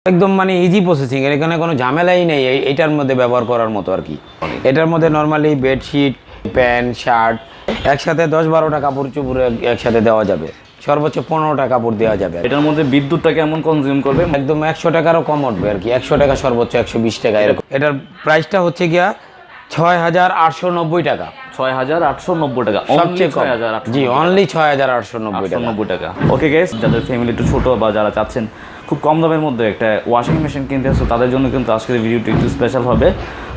একদম মানে easy processing, এর এখানে কোনো ঝামেলাই নেই এইটার মধ্যে ব্যবহার করার মতো আর কি। এটার মধ্যে নর্মালি বেডশিট, প্যান্ট, শার্ট একসাথে 10-12টা কাপড় চোপড় একসাথে দেওয়া যাবে, সর্বোচ্চ 15টা কাপড় দেওয়া যাবে। এটার মধ্যে বিদ্যুৎটা কেমন কনজিউম করবে? একদম 100 টাকারও কম উঠবে আর কি, 100 টাকা সর্বোচ্চ 120 টাকা এরকম। এটার প্রাইসটা হচ্ছে গিয়া 6,890 টাকা। 6,890 টাকা, সবচেয়ে কম। জি, অনলি 6,890 টাকা। ওকে গাইস, যাদের ফ্যামিলি একটু ছোট বা যারা চাচ্ছেন খুব কম দামের মধ্যে একটা ওয়াশিং মেশিন কিনতে আসছে, তাদের জন্য কিন্তু আজকের ভিডিওটি একটু স্পেশাল হবে।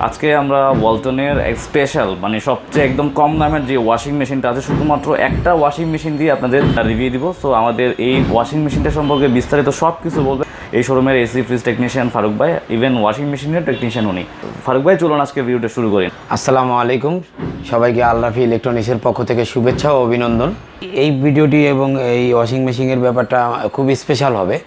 আজকে আমরা ওয়ালটনের স্পেশাল মানে সবচেয়ে একদম কম দামের যে ওয়াশিং মেশিনটা আছে, শুধুমাত্র একটা ওয়াশিং মেশিন দিয়ে আপনাদের রিভিউ দিব। সো আমাদের এই ওয়াশিং মেশিনটা সম্পর্কে বিস্তারিত সব কিছু বলবে এই শোরুমের এসি ফ্রিজ টেকনিশিয়ান ফারুক ভাই, ইভেন ওয়াশিং মেশিনের টেকনিশিয়ান উনি। ফারুক ভাই, চলুন আজকে ভিডিওটা শুরু করি। আসসালামু আলাইকুম সবাইকে, আলরাফি ইলেকট্রনিক্সের পক্ষ থেকে শুভেচ্ছা ও অভিনন্দন। এই ভিডিওটি এবং এই ওয়াশিং মেশিনের ব্যাপারটা খুব স্পেশাল হবে,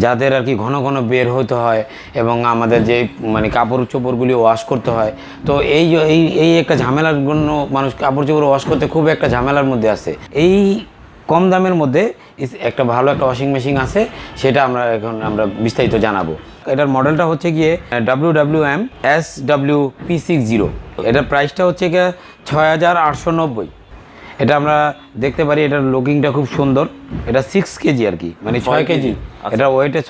যাদের আর কি ঘন ঘন বের হতে হয় এবং আমাদের যে মানে কাপড় চোপড়গুলি ওয়াশ করতে হয়। তো এই একটা ঝামেলার জন্য মানুষ কাপড় চোপড় ওয়াশ করতে খুব একটা ঝামেলার মধ্যে আছে। এই কম দামের মধ্যে একটা ভালো একটা ওয়াশিং মেশিন আছে, সেটা আমরা বিস্তারিত জানাবো। এটার মডেলটা হচ্ছে গিয়ে WWM SWP60। এটার প্রাইসটা হচ্ছে গিয়ে 6,890। এটা আমরা দেখতে পারি, এটার লুকিংটা খুব সুন্দর। এটা 6 কেজি আর কি, মানে 6 কেজি। এটা ওয়েটে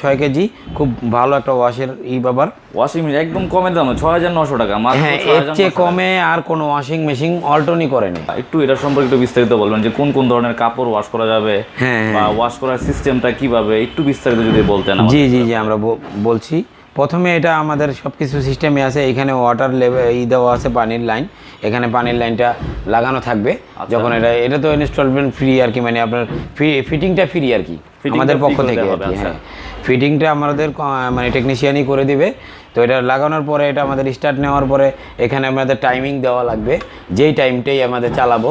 6 কেজি। খুব ভালো একটা ওয়াশের ব্যাপার। ওয়াশিং মেশিন একদম কমের দামে 6,900 টাকা। হ্যাঁ, এর চেয়ে কমে আর কোনো ওয়াশিং মেশিন অল্টনই করেনি। একটু এটার সম্পর্কে একটু বিস্তারিত বলবেন যে কোন কোন ধরনের কাপড় ওয়াশ করা যাবে, বা ওয়াশ করার সিস্টেমটা কিভাবে, একটু বিস্তারিত যদি বলতেন। জি জি জি, আমরা বলছি। প্রথমে এটা আমাদের সব কিছু সিস্টেমে আছে। এখানে ওয়াটার লেভেল দেওয়া আছে, পানির লাইন। এখানে পানির লাইনটা লাগানো থাকবে যখন এটা তো ইনস্টলমেন্ট ফ্রি আর কি, মানে আপনার ফিটিংটা ফ্রি আর কি আমাদের পক্ষ থেকে আর কি। হ্যাঁ, ফিটিংটা আমাদের মানে টেকনিশিয়ানই করে দিবে। তো এটা লাগানোর পরে এটা আমাদের স্টার্ট নেওয়ার পরে এখানে আমাদের টাইমিং দেওয়া লাগবে, যেই টাইমটাই আমাদের চালাবো।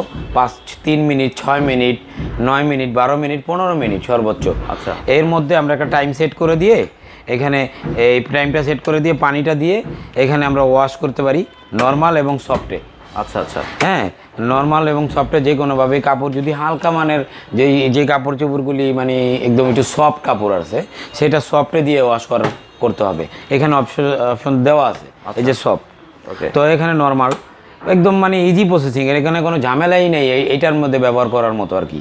3 minute, 6 minute, 9 minute, 12 minute, 15 minute সর্বোচ্চ। আচ্ছা, এর মধ্যে আমরা একটা টাইম সেট করে দিয়ে এখানে এই টাইমটা সেট করে দিয়ে পানিটা দিয়ে এখানে আমরা ওয়াশ করতে পারি নর্মাল এবং সফটে। আচ্ছা আচ্ছা, হ্যাঁ, নর্মাল এবং সফটে যে কোনোভাবে কাপড়, যদি হালকা মানের যে কাপড় চোপড়গুলি মানে একদম একটু সফট কাপড় আছে, সেটা সফটে দিয়ে ওয়াশ করতে হবে। এখানে অপশন দেওয়া আছে, এই যে সফট। তো এখানে নর্মাল একদম মানে ইজি প্রসেসিং, এর এখানে কোনো ঝামেলাই নেই এইটার মধ্যে ব্যবহার করার মতো আর কি,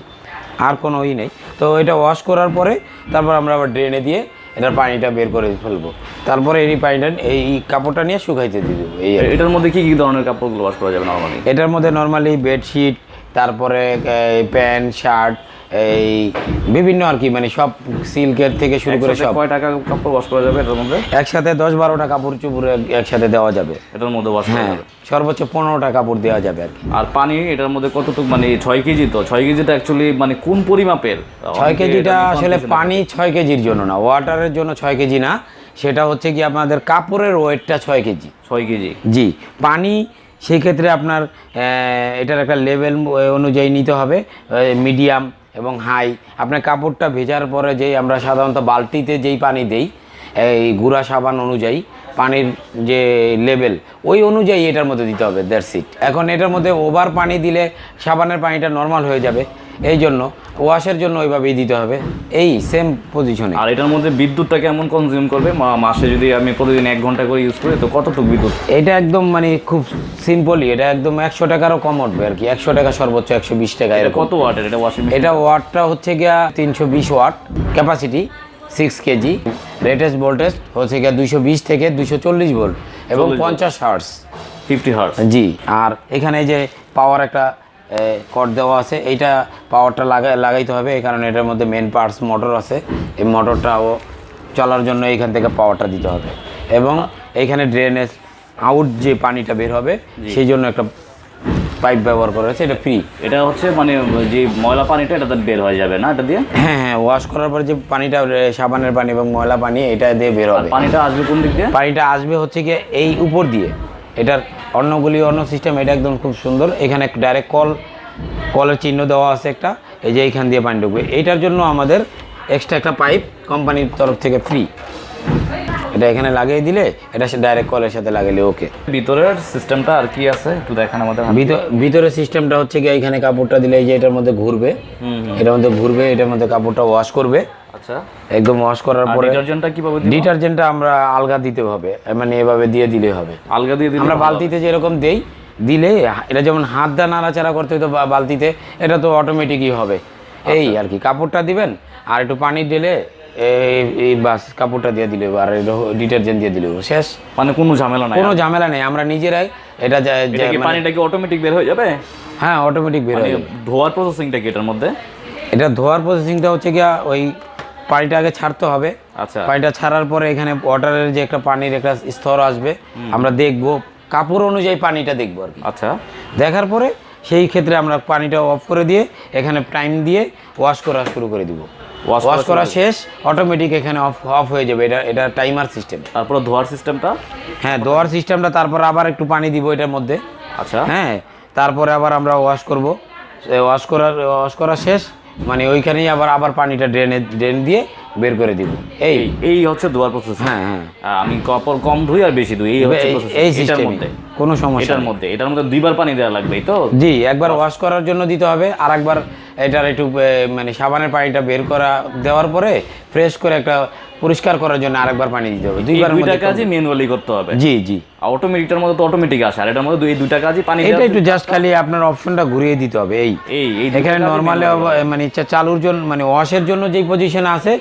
আর কোনো নেই। তো এটা ওয়াশ করার পরে তারপর আমরা আবার ড্রেনে দিয়ে এটার পানিটা বের করে ফেলবো। তারপরে এই পানিটা এই কাপড়টা নিয়ে শুকাইতে দিয়ে দেবো। এটার মধ্যে কি ধরনের কাপড়গুলো ওয়াশ করা যাবে নরমালি? এটার মধ্যে নর্মালি বেডশিট, তারপরে প্যান্ট, শার্ট, এই বিভিন্ন আর কি, মানে সব সিল্কের থেকে শুরু করে সব। কয় টাকা কাপড় ওয়াশ করা যাবে এটার মধ্যে? একসাথে 10-12টা কাপড় চোপড় একসাথে দেওয়া যাবে এটার মধ্যে ওয়াশ করা যাবে। সর্বোচ্চ 15টা কাপড় দেওয়া যাবে আর কি। আর পানি এটার মধ্যে কতটুকু, মানে 6 কেজি, তো 6 কেজিটা অ্যাকচুয়ালি মানে কোন পরিমাপের? 6 কেজিটা আসলে পানি 6 কেজির জন্য না, ওয়াটারের জন্য 6 কেজি না, সেটা হচ্ছে কি আপনাদের কাপড়ের ওয়েটটা 6 কেজি। 6 কেজি, জি। পানি সেই ক্ষেত্রে আপনার এটার একটা লেভেল অনুযায়ী নিতে হবে, মিডিয়াম এবং হাই। আপনার কাপড়টা ভেজার পরে যেই আমরা সাধারণত বালতিতে যেই পানি দেই, এই গুঁড়া সাবান অনুযায়ী পানির যে লেভেল, ওই অনুযায়ী এটার মধ্যে দিতে হবে, দ্যাটস ইট। এখন এটার মধ্যে ওভার পানি দিলে সাবানের পানিটা নর্মাল হয়ে যাবে, এই জন্য ওয়াশের জন্য ওইভাবেই দিতে হবে, এই সেম পজিশনে। আর এটার মধ্যে বিদ্যুৎটা কেমন কনজিউম করবে? মাসে যদি আমি প্রতিদিন 1 ঘন্টা করে ইউজ করি, তো কতটুকু বিদ্যুৎ? এটা একদম মানে খুব সিম্পলি, এটা একদম 100 টাকারও কম উঠবে আর কি, 100 টাকা সর্বোচ্চ 120 টাকা এরকম। কত ওয়াটের এটা ওয়াশিং মেশিন? এটা ওয়াটটা হচ্ছে গিয়া 320 watt, capacity 6 KG. Latest voltage হচ্ছে গিয়া 220 থেকে 240 ভোল্ট এবং 50 হার্টজ, 50 হার্টজ। জি। আর এখানে যে পাওয়ার একটা কর্ড দেওয়া আছে, এইটা পাওয়ারটা লাগাইতে হবে, এই কারণে এটার মধ্যে মেন পার্টস মোটর আছে। এই মোটরটাও চলার জন্য এইখান থেকে পাওয়ারটা দিতে হবে, এবং এইখানে ড্রেনেজ আউট যে পানিটা বের হবে সেই জন্য একটা পাইপ ব্যবহার করা হয়েছে, এটা ফ্রি। এটা হচ্ছে মানে যে ময়লা পানিটা এটা বের হয়ে যাবে না এটা দিয়ে? হ্যাঁ হ্যাঁ, ওয়াশ করার পর যে পানিটা, সাবানের পানি এবং ময়লা পানি, এটা দিয়ে বের হবে। পানিটা আসবে কোন দিক দিয়ে? পানিটা আসবে হচ্ছে গিয়ে এই উপর দিয়ে। এটার অন্য সিস্টেম, এটা একদম খুব সুন্দর। এখানে ডাইরেক্ট কলের চিহ্ন দেওয়া আছে একটা, এই যে এইখান দিয়ে পানি ঢুকবে। এইটার জন্য আমাদের এক্সট্রা একটা পাইপ কোম্পানির তরফ থেকে ফ্রি। এটা এখানে লাগিয়ে দিলে এটা ডাইরেক্ট কলের সাথে লাগালে ওকে। ভিতরের সিস্টেমটা আর কি আছে একটু দেখান আমাদের। ভিতরের সিস্টেমটা হচ্ছে কি এখানে কাপড়টা দিলে এই যে এটার মধ্যে ঘুরবে, এটার মধ্যে ঘুরবে, এটার মধ্যে কাপড়টা ওয়াশ করবে। আচ্ছা, একদম ওয়াশ করার পরে ডিটারজেন্টটা কিভাবে দিব? ডিটারজেন্টটা আমরা আলগা দিতে হবে, মানে এভাবে দিয়ে দিলে হবে। আলগা দিয়ে দিলে আমরা বালতিতে যেরকম দেই, দিলে এটা যেমন হাত দা নাড়াচাড়া করতে হতো বালতিতে, এটা তো অটোমেটিকই হবে। এই আর কি, কাপড়টা দিবেন আর একটু পানি ঢেলে এই বাস কাপড়টা দিয়ে দিলে আর ডিটারজেন্ট দিয়ে দিলে শেষ। মানে কোনো ঝামেলা নাই, কোনো ঝামেলা নেই, আমরা নিজেরাই এটা পানিটা কি অটোমেটিক বের হয়ে যাবে? হ্যাঁ, অটোমেটিক বের হয়ে যাবে। ধোয়ার প্রসেসিংটা কি এটার মধ্যে? এটা ধোয়ার প্রসেসিংটা হচ্ছে গিয়া ওই পানিটা আগে ছাড়তে হবে। আচ্ছা, পানিটা ছাড়ার পরে এখানে ওয়াটারের যে একটা পানির একটা স্তর আসবে, আমরা দেখবো কাপড় অনুযায়ী পানিটা দেখবো আর কি। আচ্ছা, দেখার পরে সেই ক্ষেত্রে আমরা পানিটা অফ করে দিয়ে এখানে টাইম দিয়ে ওয়াশ করা শুরু করে দিব। ওয়াশ করা শেষ, অটোমেটিক এখানে অফ হয়ে যাবে। এটা টাইমার সিস্টেম। তারপর ধোয়ার সিস্টেমটা? হ্যাঁ, ধোয়ার সিস্টেমটা তারপর আবার একটু পানি দিব এটার মধ্যে। আচ্ছা, হ্যাঁ, তারপরে আবার আমরা ওয়াশ করব। ওয়াশ করা শেষ, মানে ওইখানেই আবার পানিটা ড্রেন দিয়ে বের করে দিব। এই হচ্ছে ধোয়ার প্রসেস। হ্যাঁ হ্যাঁ, আমি কাপড় কম ধুই আর বেশি ধুই, এই হচ্ছে প্রসেস। এটার মধ্যে কোনো সমস্যা এটার মধ্যে দুইবার পানি দেওয়া লাগবে তো? জি, একবার ওয়াশ করার জন্য দিতে হবে, আর একবার এটার একটু মানে সাবানের পানিটা বের করা দেওয়ার পরে ফ্রেশ করে একটা পরিষ্কার করার জন্য আরেকবার পানি দিতে হবে। দুইটা কাজই ম্যানুয়ালি করতে হবে। জি জি, অটোমেটিকটার মধ্যে তো অটোমেটিক আসে, আর এটার মধ্যে দুইটা কাজই পানি এটা একটু জাস্ট খালি আপনার অপশনটা ঘুরিয়ে দিতে হবে। এখানে নরমালি মানে চালুর জন্য মানে ওয়াশের জন্য যেই পজিশন আছে,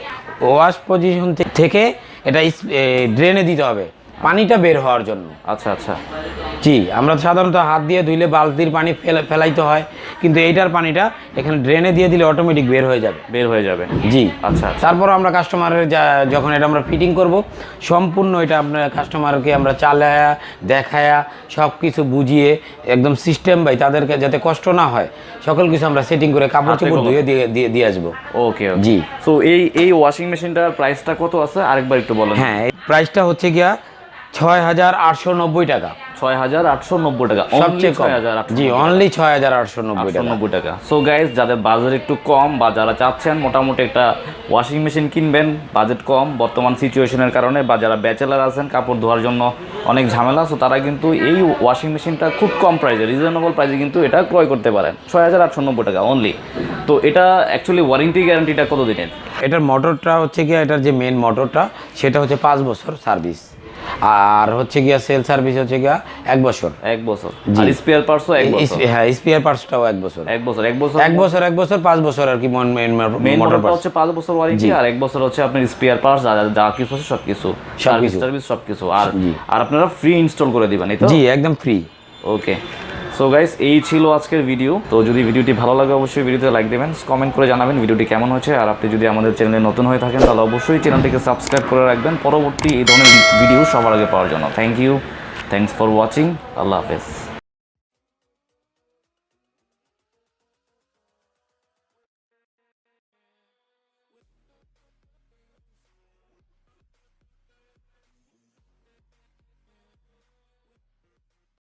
ওয়াশ পজিশন থেকে এটা ড্রেনে দিতে হবে পানিটা বের হওয়ার জন্য। আচ্ছা আচ্ছা, জি, আমরা সাধারণত হাত দিয়ে ধুইলে বালতির পানি ফেলাইতে হয়, কিন্তু এইটার পানিটা এখানে ড্রেনে দিয়ে দিলে অটোমেটিক বের হয়ে যাবে। জি, আচ্ছা। তারপর আমরা কাস্টমারের যখন এটা আমরা ফিটিং করব, সম্পূর্ণ এটা আপনার কাস্টমারকে আমরা চালায়া দেখায়া সব কিছু বুঝিয়ে একদম সিস্টেম বাই তাদেরকে যাতে কষ্ট না হয় সকল কিছু আমরা সেটিং করে কাপড় চোপড় ধুয়ে দিয়ে আসবো। ওকে জি। সো এই ওয়াশিং মেশিনটার প্রাইসটা কত আছে আরেকবার একটু বলেন। হ্যাঁ, এই প্রাইসটা হচ্ছে গিয়া ৬,৮৯০ টাকা। ৬,৮৯০ টাকা, সবচেয়ে কম। জি, অনলি ৬,৮৯০ টাকা। সো গাইস, যাদের বাজেট একটু কম বা যারা চাচ্ছেন মোটামুটি একটা ওয়াশিং মেশিন কিনবেন, বাজেট কম বর্তমান সিচুয়েশনের কারণে, বা যারা ব্যাচেলার আছেন কাপড় ধোয়ার জন্য অনেক ঝামেলা, সো তারা কিন্তু এই ওয়াশিং মেশিনটা খুব কম প্রাইসে, রিজনেবল প্রাইসে কিন্তু এটা ক্রয় করতে পারেন। ৬,৮৯০ টাকা অনলি। তো এটা অ্যাকচুয়ালি ওয়ারেন্টি গ্যারান্টিটা কত দিনের? এটার মোটরটা হচ্ছে গিয়া, এটার যে মেন মোটরটা সেটা হচ্ছে 5 বছর সার্ভিস, আর হচ্ছে গিয়া সেল সার্ভিস হচ্ছে গিয়া 1 বছর। 1 বছর। আর স্পেয়ার পার্টসও 1 বছর? হ্যাঁ, স্পেয়ার পার্টসটাও 1 বছর। 1 বছর 5 বছর আর কি। মেন মোটরটা হচ্ছে 5 বছর ওয়ারেন্টি, আর 1 বছর হচ্ছে আপনার স্পেয়ার পার্টস যা কিছু আছে সবকিছু, সার্ভিস সবকিছু। আর আপনারা ফ্রি ইনস্টল করে দিবেন, এই তো? জি, একদম ফ্রি। ওকে। সো গাইস, এই ছিল আজকের ভিডিও। তো যদি ভিডিওটি ভালো লাগে অবশ্যই ভিডিওতে লাইক দেবেন, কমেন্ট করে জানাবেন ভিডিওটি কেমন হয়েছে। আর আপনি যদি আমাদের চ্যানেলে নতুন হয়ে থাকেন তাহলে অবশ্যই চ্যানেলটিকে সাবস্ক্রাইব করে রাখবেন পরবর্তী এই ধরনের ভিডিও সবার আগে পাওয়ার জন্য। Thanks for watching. আল্লাহ হাফেজ।